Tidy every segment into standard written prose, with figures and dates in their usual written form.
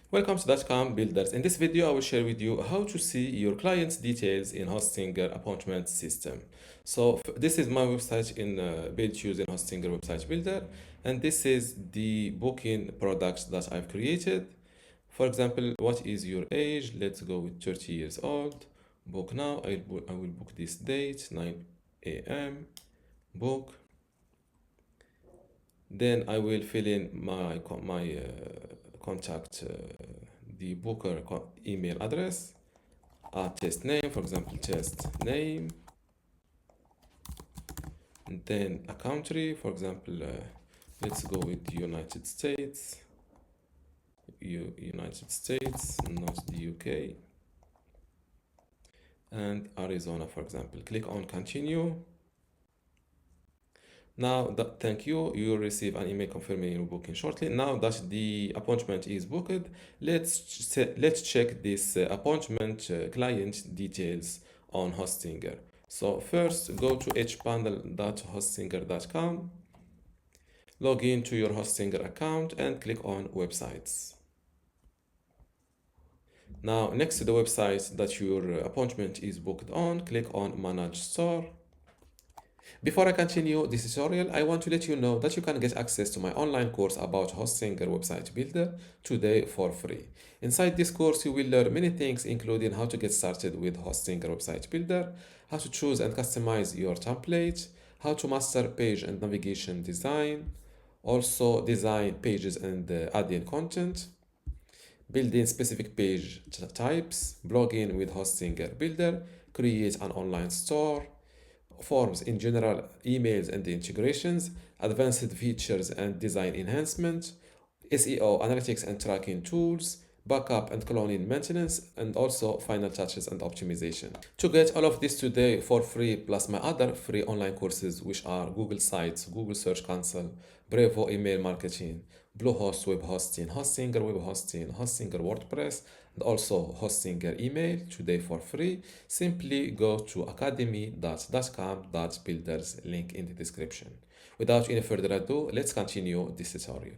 Welcome to dotcom.builders. In this video, I will share with you how to see your client's details in Hostinger appointment system. So this is my website in built using Hostinger website builder, and this is the booking products that I've created. For example, what is your age? Let's go with 30 years old. Book now. I will book this date, 9 a.m. Book. Then I will fill in my contact the booker email address, test name, for example, test name, and then a country, for example, let's go with United States, United States, not the UK, and Arizona, for example. Click on continue. Now thank you. You will receive an email confirming your booking shortly. Now that the appointment is booked, let's check this appointment client details on Hostinger. So first, go to hPanel.hostinger.com, log in to your Hostinger account, and click on websites. Now, next to the website that your appointment is booked on, click on Manage Store. Before I continue this tutorial, I want to let you know that you can get access to my online course about Hostinger website builder today for free. Inside this course, you will learn many things, including how to get started with Hostinger website builder, how to choose and customize your template, how to master page and navigation design, also design pages and add in content, building specific page types, blogging with Hostinger builder, create an online store, forms in general, emails and integrations, advanced features and design enhancement, SEO, analytics and tracking tools, backup and cloning maintenance, and also final touches and optimization. To get all of this today for free, plus my other free online courses, which are Google Sites, Google Search Console, Brevo email marketing, Bluehost web hosting, Hostinger web hosting, Hostinger WordPress, and also Hostinger email today for free, simply go to academy.dotcom.builders, link in the description. Without any further ado, let's continue this tutorial.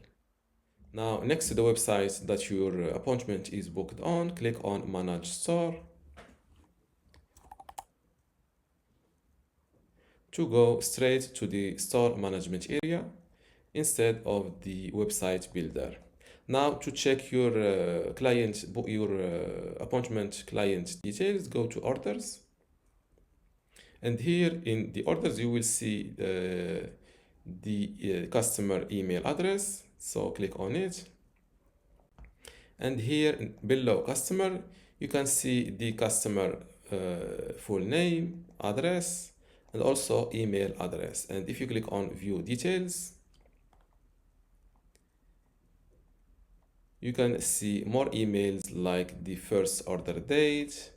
Now, next to the website that your appointment is booked on, click on Manage Store to go straight to the store management area instead of the website builder. Now, to check your appointment client details, go to orders, and here in the orders you will see the customer email address. So click on it, and here below customer you can see the customer full name, address, and also email address. And if you click on view details, you can see more emails like the first order date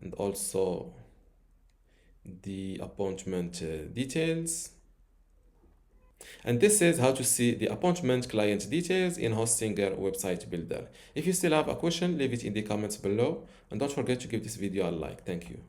and also the appointment details. And this is how to see the appointment client details in Hostinger website builder. If you still have a question, leave it in the comments below, and don't forget to give this video a like. Thank you.